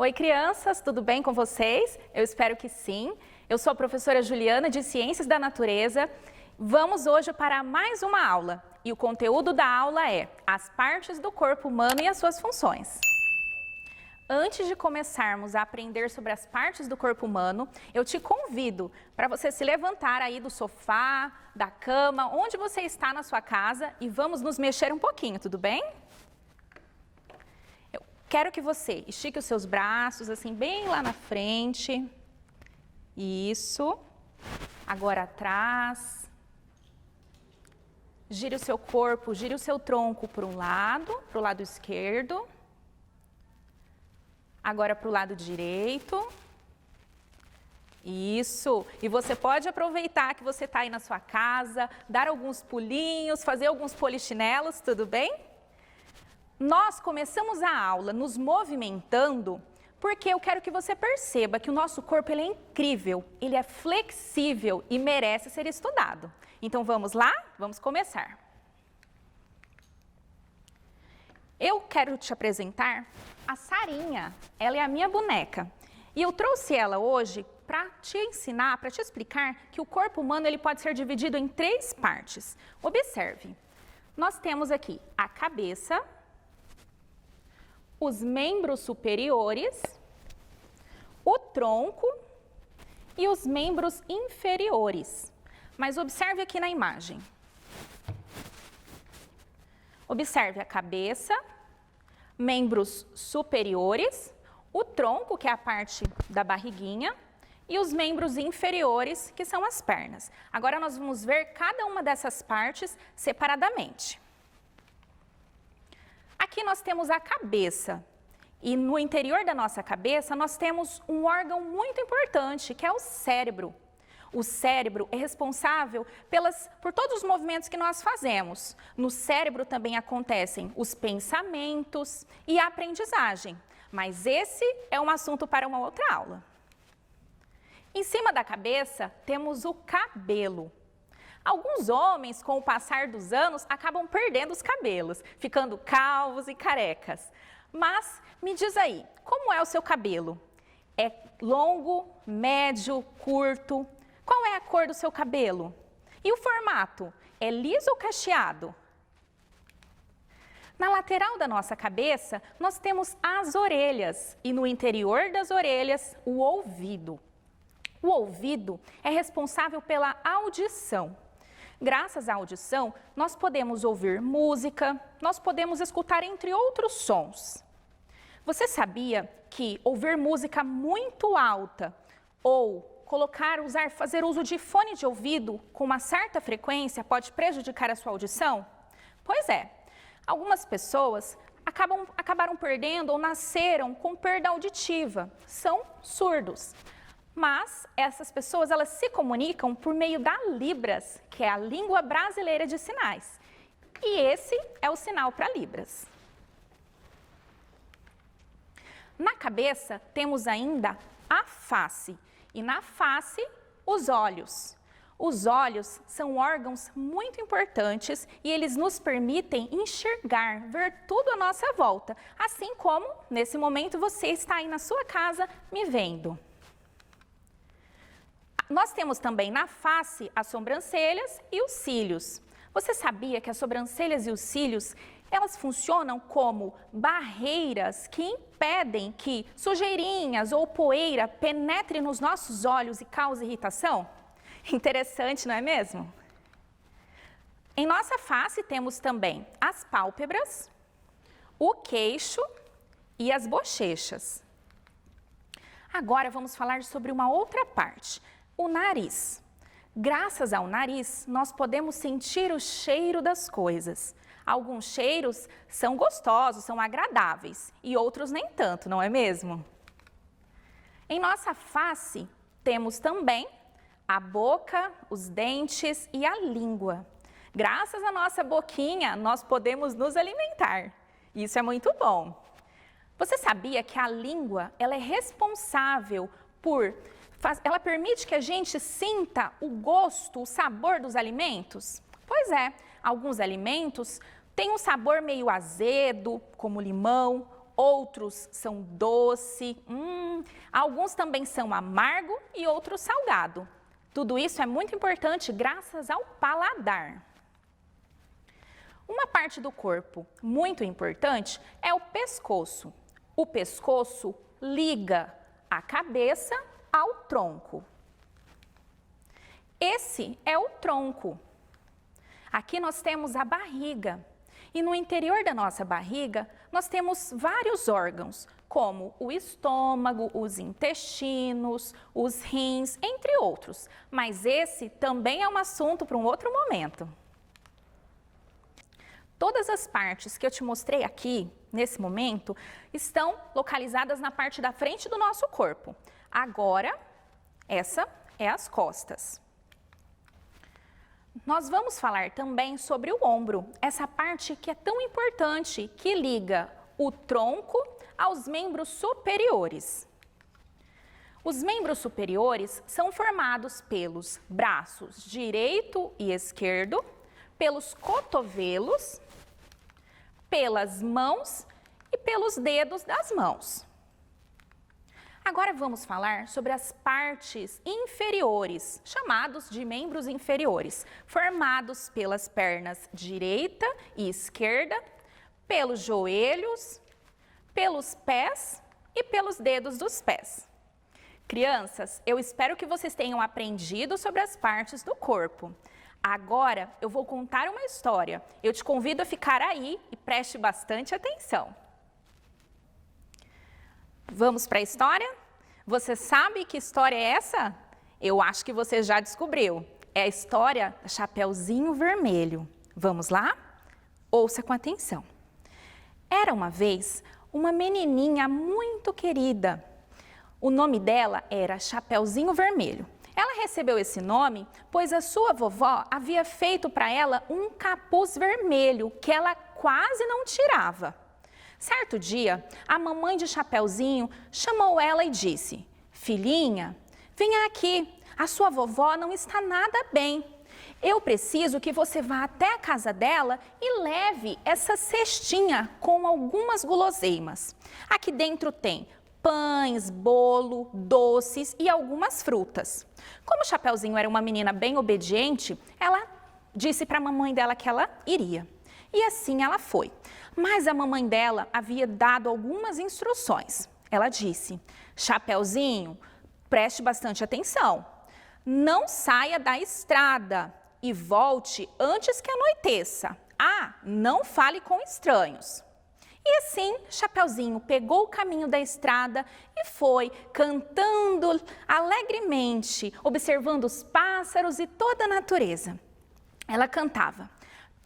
Oi, crianças, tudo bem com vocês? Eu espero que sim. Eu sou a professora Juliana de Ciências da Natureza. Vamos hoje para mais uma aula e o conteúdo da aula é as partes do corpo humano e as suas funções. Antes de começarmos a aprender sobre as partes do corpo humano, eu te convido para você se levantar aí do sofá, da cama, onde você está na sua casa e vamos nos mexer um pouquinho, tudo bem? Eu quero que você estique os seus braços assim bem lá na frente. Isso. Agora atrás. Gire o seu corpo, gire o seu tronco para o lado esquerdo. Agora para o lado direito. Isso. E você pode aproveitar que você está aí na sua casa, dar alguns pulinhos, fazer alguns polichinelos, tudo bem? Nós começamos a aula nos movimentando porque eu quero que você perceba que o nosso corpo ele é incrível, ele é flexível e merece ser estudado. Então vamos lá? Vamos começar. Eu quero te apresentar a Sarinha, ela é a minha boneca. E eu trouxe ela hoje para te ensinar, para te explicar que o corpo humano ele pode ser dividido em 3 partes. Observe, nós temos aqui a cabeça, os membros superiores, o tronco e os membros inferiores. Mas observe aqui na imagem. Observe a cabeça, membros superiores, o tronco, que é a parte da barriguinha, e os membros inferiores, que são as pernas. Agora nós vamos ver cada uma dessas partes separadamente. Aqui nós temos a cabeça. E no interior da nossa cabeça nós temos um órgão muito importante, que é o cérebro. O cérebro é responsável por todos os movimentos que nós fazemos. No cérebro também acontecem os pensamentos e a aprendizagem. Mas esse é um assunto para uma outra aula. Em cima da cabeça temos o cabelo. Alguns homens, com o passar dos anos, acabam perdendo os cabelos, ficando calvos e carecas. Mas me diz aí, como é o seu cabelo? É longo, médio, curto? Qual é a cor do seu cabelo? E o formato? É liso ou cacheado? Na lateral da nossa cabeça, nós temos as orelhas e no interior das orelhas, o ouvido. O ouvido é responsável pela audição. Graças à audição, nós podemos ouvir música, nós podemos escutar entre outros sons. Você sabia que ouvir música muito alta ou fazer uso de fone de ouvido com uma certa frequência pode prejudicar a sua audição? Pois é, algumas pessoas acabaram perdendo ou nasceram com perda auditiva, são surdos. Mas essas pessoas elas se comunicam por meio da Libras, que é a língua brasileira de sinais. E esse é o sinal para Libras. Na cabeça temos ainda a face e na face os olhos. Os olhos são órgãos muito importantes e eles nos permitem enxergar, ver tudo à nossa volta, assim como nesse momento você está aí na sua casa me vendo. Nós temos também na face as sobrancelhas e os cílios. Você sabia que as sobrancelhas e os cílios, elas funcionam como barreiras que impedem que sujeirinhas ou poeira penetre nos nossos olhos e cause irritação? Interessante, não é mesmo? Em nossa face temos também as pálpebras, o queixo e as bochechas. Agora vamos falar sobre uma outra parte. O nariz. Graças ao nariz, nós podemos sentir o cheiro das coisas. Alguns cheiros são gostosos, são agradáveis e outros nem tanto, não é mesmo? Em nossa face, temos também a boca, os dentes e a língua. Graças à nossa boquinha, nós podemos nos alimentar. Isso é muito bom. Você sabia que a língua ela é responsável ela permite que a gente sinta o gosto, o sabor dos alimentos? Pois é, alguns alimentos têm um sabor meio azedo, como limão, outros são doce, alguns também são amargo e outros salgado. Tudo isso é muito importante graças ao paladar. Uma parte do corpo muito importante é o pescoço. O pescoço liga a cabeça ao tronco. Esse é o tronco. Aqui nós temos a barriga. E no interior da nossa barriga, nós temos vários órgãos, como o estômago, os intestinos, os rins, entre outros. Mas esse também é um assunto para um outro momento. Todas as partes que eu te mostrei aqui, nesse momento, estão localizadas na parte da frente do nosso corpo. Agora, essa é as costas. Nós vamos falar também sobre o ombro, essa parte que é tão importante, que liga o tronco aos membros superiores. Os membros superiores são formados pelos braços direito e esquerdo, pelos cotovelos, pelas mãos e pelos dedos das mãos. Agora vamos falar sobre as partes inferiores, chamados de membros inferiores, formados pelas pernas direita e esquerda, pelos joelhos, pelos pés e pelos dedos dos pés. Crianças, eu espero que vocês tenham aprendido sobre as partes do corpo. Agora eu vou contar uma história. Eu te convido a ficar aí e preste bastante atenção. Vamos para a história? Você sabe que história é essa? Eu acho que você já descobriu. É a história da Chapeuzinho Vermelho. Vamos lá? Ouça com atenção. Era uma vez uma menininha muito querida. O nome dela era Chapeuzinho Vermelho. Ela recebeu esse nome pois a sua vovó havia feito para ela um capuz vermelho que ela quase não tirava. Certo dia, a mamãe de Chapeuzinho chamou ela e disse: "Filhinha, venha aqui, a sua vovó não está nada bem. Eu preciso que você vá até a casa dela e leve essa cestinha com algumas guloseimas. Aqui dentro tem pães, bolo, doces e algumas frutas." Como Chapeuzinho era uma menina bem obediente, ela disse para a mamãe dela que ela iria. E assim ela foi. Mas a mamãe dela havia dado algumas instruções. Ela disse: "Chapeuzinho, preste bastante atenção. Não saia da estrada e volte antes que anoiteça. Não fale com estranhos." E assim, Chapeuzinho pegou o caminho da estrada e foi cantando alegremente, observando os pássaros e toda a natureza. Ela cantava: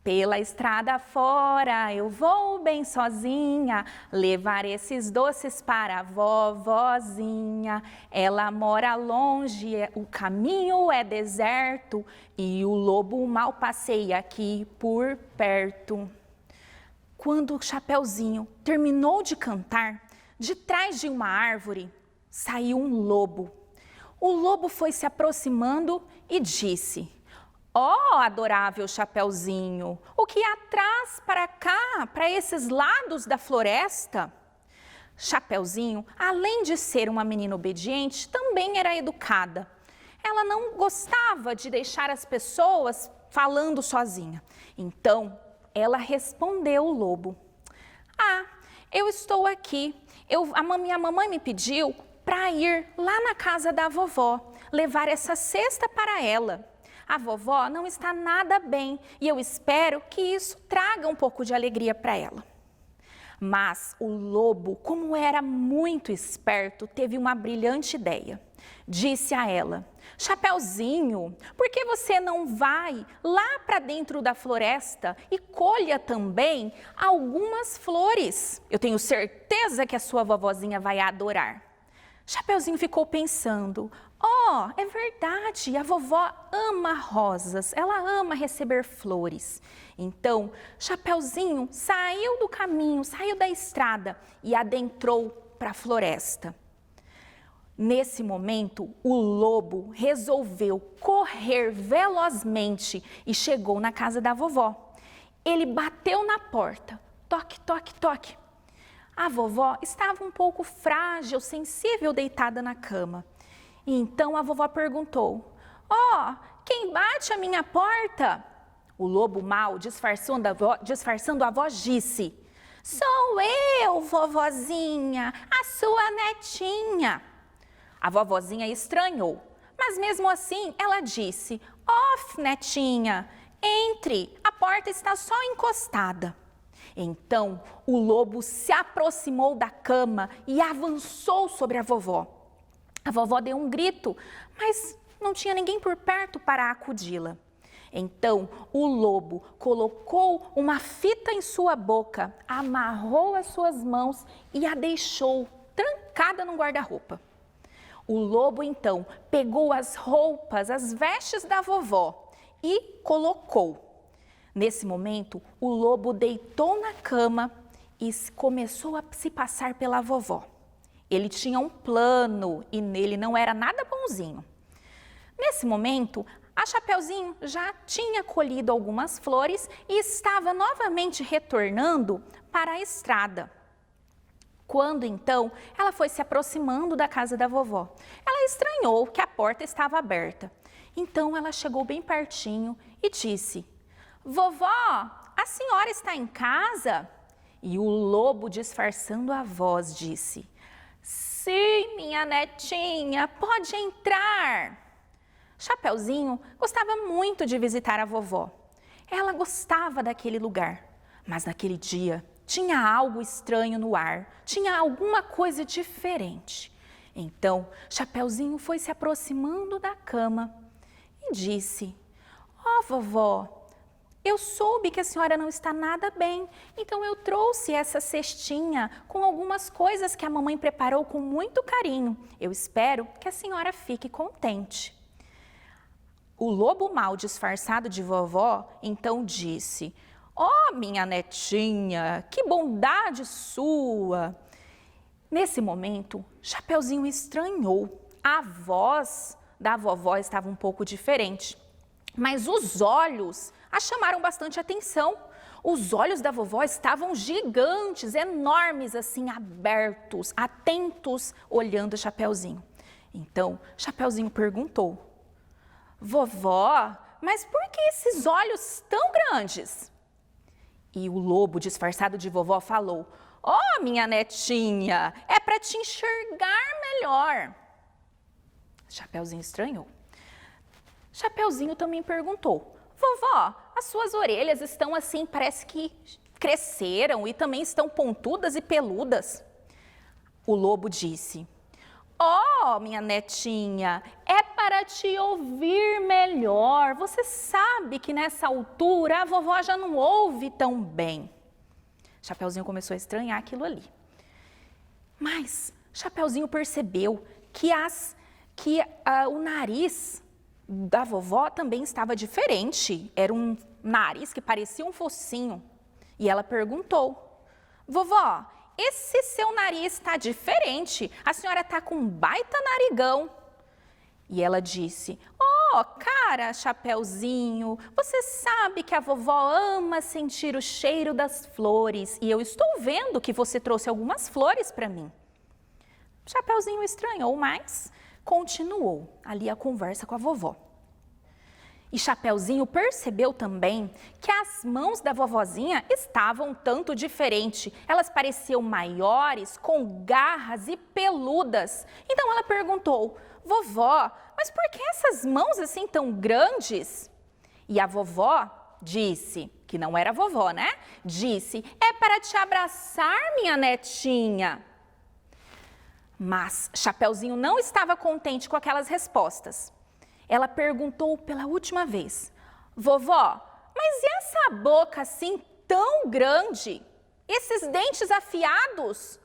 "Pela estrada fora eu vou bem sozinha, levar esses doces para a vovozinha. Ela mora longe, o caminho é deserto e o lobo mal passeia aqui por perto." Quando o Chapeuzinho terminou de cantar, de trás de uma árvore saiu um lobo. O lobo foi se aproximando e disse: "Ó, adorável Chapeuzinho, o que atrás para cá, para esses lados da floresta?" Chapeuzinho, além de ser uma menina obediente, também era educada. Ela não gostava de deixar as pessoas falando sozinha. Então, ela respondeu o lobo: "Eu estou aqui. Minha mamãe me pediu para ir lá na casa da vovó, levar essa cesta para ela. A vovó não está nada bem e eu espero que isso traga um pouco de alegria para ela." Mas o lobo, como era muito esperto, teve uma brilhante ideia. Disse a ela: "Chapeuzinho, por que você não vai lá para dentro da floresta e colha também algumas flores? Eu tenho certeza que a sua vovozinha vai adorar." Chapeuzinho ficou pensando: é verdade, a vovó ama rosas, ela ama receber flores. Então, Chapeuzinho saiu do caminho, saiu da estrada e adentrou para a floresta. Nesse momento, o lobo resolveu correr velozmente e chegou na casa da vovó. Ele bateu na porta, toque, toque, toque. A vovó estava um pouco frágil, sensível, deitada na cama. E então a vovó perguntou: "Ó, quem bate a minha porta?" O lobo mau, disfarçando a voz, disse: "Sou eu, vovozinha, a sua netinha." A vovozinha estranhou, mas mesmo assim ela disse: "Ó, netinha, entre, a porta está só encostada." Então o lobo se aproximou da cama e avançou sobre a vovó. A vovó deu um grito, mas não tinha ninguém por perto para acudi-la. Então o lobo colocou uma fita em sua boca, amarrou as suas mãos e a deixou trancada num guarda-roupa. O lobo então pegou as roupas, as vestes da vovó e colocou. Nesse momento, o lobo deitou na cama e começou a se passar pela vovó. Ele tinha um plano e nele não era nada bonzinho. Nesse momento, a Chapeuzinho já tinha colhido algumas flores e estava novamente retornando para a estrada. Quando então ela foi se aproximando da casa da vovó, ela estranhou que a porta estava aberta. Então ela chegou bem pertinho e disse: "Vovó, a senhora está em casa?" E o lobo, disfarçando a voz, disse: "Sim, minha netinha, pode entrar." Chapeuzinho gostava muito de visitar a vovó. Ela gostava daquele lugar, mas naquele dia tinha algo estranho no ar, tinha alguma coisa diferente. Então, Chapeuzinho foi se aproximando da cama e disse: "Ó, vovó, eu soube que a senhora não está nada bem, então eu trouxe essa cestinha com algumas coisas que a mamãe preparou com muito carinho. Eu espero que a senhora fique contente." O lobo mau, disfarçado de vovó, então disse: "Ó, minha netinha, que bondade sua!" Nesse momento, Chapeuzinho estranhou. A voz da vovó estava um pouco diferente, mas os olhos a chamaram bastante atenção. Os olhos da vovó estavam gigantes, enormes assim, abertos, atentos, olhando Chapeuzinho. Então, Chapeuzinho perguntou: "Vovó, mas por que esses olhos tão grandes?" E o lobo, disfarçado de vovó, falou: "Ó, minha netinha, é para te enxergar melhor." Chapeuzinho estranhou. Chapeuzinho também perguntou: "Vovó, as suas orelhas estão assim, parece que cresceram e também estão pontudas e peludas." O lobo disse: "Ó, minha netinha, é para te ouvir melhor. Você sabe que nessa altura a vovó já não ouve tão bem." Chapeuzinho começou a estranhar aquilo ali. Mas Chapeuzinho percebeu que o nariz da vovó também estava diferente. Era um nariz que parecia um focinho. E ela perguntou: "Vovó, esse seu nariz está diferente. A senhora está com um baita narigão." E ela disse: "Ó, cara, Chapeuzinho, você sabe que a vovó ama sentir o cheiro das flores e eu estou vendo que você trouxe algumas flores para mim." Chapeuzinho estranhou, mas continuou ali a conversa com a vovó. E Chapeuzinho percebeu também que as mãos da vovozinha estavam um tanto diferentes. Elas pareciam maiores, com garras e peludas. Então ela perguntou: "Vovó, mas por que essas mãos assim tão grandes?" E a vovó disse, que não era vovó, né? Disse: "É para te abraçar, minha netinha." Mas Chapeuzinho não estava contente com aquelas respostas. Ela perguntou pela última vez: "Vovó, mas e essa boca assim tão grande? Esses dentes afiados?"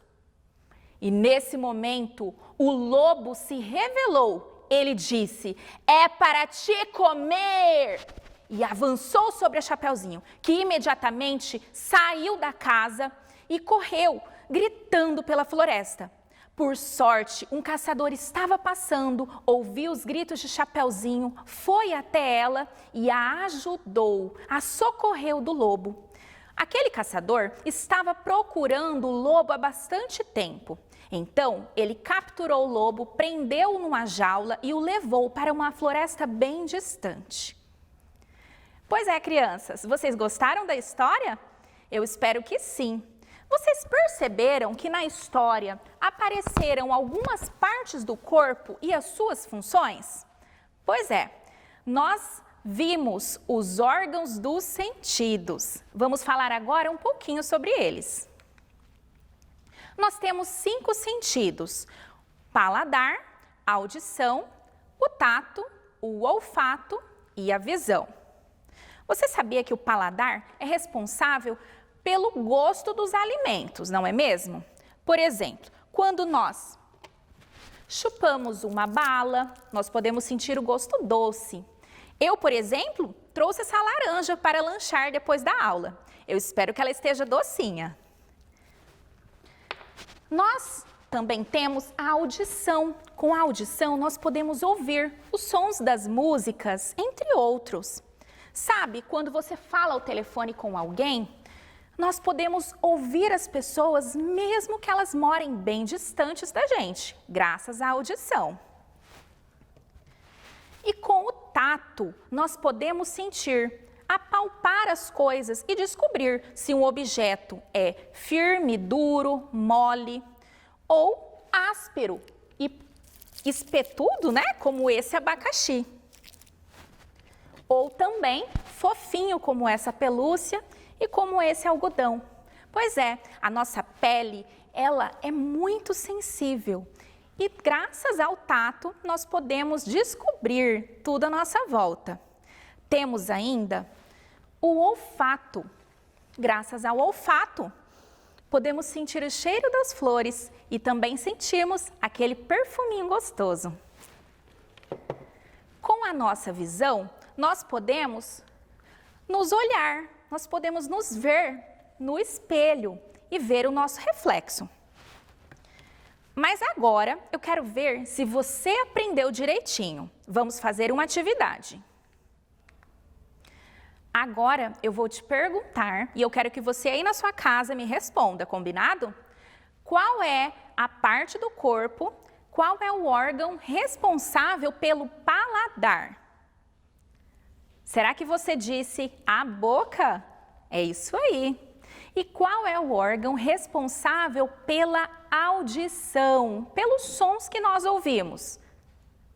E nesse momento, o lobo se revelou. Ele disse: "É para te comer!" E avançou sobre a Chapeuzinho, que imediatamente saiu da casa e correu, gritando pela floresta. Por sorte, um caçador estava passando, ouviu os gritos de Chapeuzinho, foi até ela e a ajudou, a socorreu do lobo. Aquele caçador estava procurando o lobo há bastante tempo. Então, ele capturou o lobo, prendeu-o numa jaula e o levou para uma floresta bem distante. Pois é, crianças, vocês gostaram da história? Eu espero que sim. Vocês perceberam que na história apareceram algumas partes do corpo e as suas funções? Pois é, nós vimos os órgãos dos sentidos. Vamos falar agora um pouquinho sobre eles. Nós temos 5 sentidos: paladar, audição, o tato, o olfato e a visão. Você sabia que o paladar é responsável pelo gosto dos alimentos, não é mesmo? Por exemplo, quando nós chupamos uma bala, nós podemos sentir o gosto doce. Eu, por exemplo, trouxe essa laranja para lanchar depois da aula. Eu espero que ela esteja docinha. Nós também temos a audição. Com a audição, nós podemos ouvir os sons das músicas, entre outros. Sabe, quando você fala ao telefone com alguém, nós podemos ouvir as pessoas mesmo que elas morem bem distantes da gente, graças à audição. E com o tato, nós podemos sentir, apalpar as coisas e descobrir se um objeto é firme, duro, mole ou áspero e espetudo, né? Como esse abacaxi. Ou também fofinho, como essa pelúcia e como esse algodão. Pois é, a nossa pele, ela é muito sensível. E graças ao tato, nós podemos descobrir tudo à nossa volta. Temos ainda o olfato. Graças ao olfato, podemos sentir o cheiro das flores e também sentimos aquele perfuminho gostoso. Com a nossa visão, nós podemos nos olhar, nós podemos nos ver no espelho e ver o nosso reflexo. Mas agora eu quero ver se você aprendeu direitinho. Vamos fazer uma atividade. Agora eu vou te perguntar e eu quero que você aí na sua casa me responda, combinado? Qual é a parte do corpo, qual é o órgão responsável pelo paladar? Será que você disse a boca? É isso aí. E qual é o órgão responsável pela audição, pelos sons que nós ouvimos?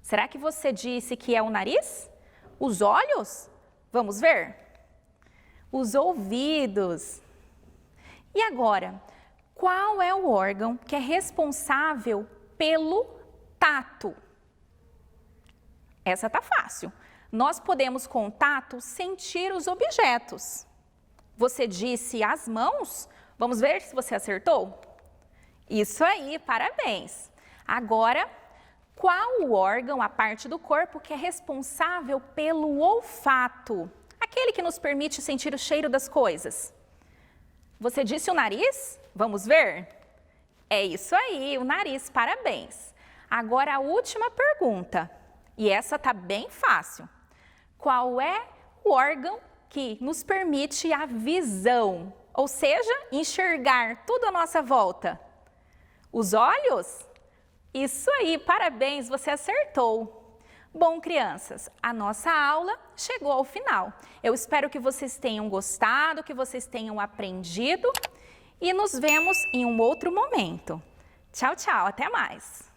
Será que você disse que é o nariz? Os olhos? Vamos ver? Os ouvidos. E agora, qual é o órgão que é responsável pelo tato? Essa tá fácil. Nós podemos, com o tato, sentir os objetos. Você disse as mãos? Vamos ver se você acertou? Isso aí, parabéns! Agora, qual o órgão, a parte do corpo que é responsável pelo olfato? Aquele que nos permite sentir o cheiro das coisas. Você disse o nariz? Vamos ver? É isso aí, o nariz, parabéns! Agora a última pergunta, e essa tá bem fácil. Qual é o órgão que nos permite a visão, ou seja, enxergar tudo à nossa volta? Os olhos? Isso aí, parabéns, você acertou! Bom, crianças, a nossa aula chegou ao final. Eu espero que vocês tenham gostado, que vocês tenham aprendido e nos vemos em um outro momento. Tchau, tchau, até mais!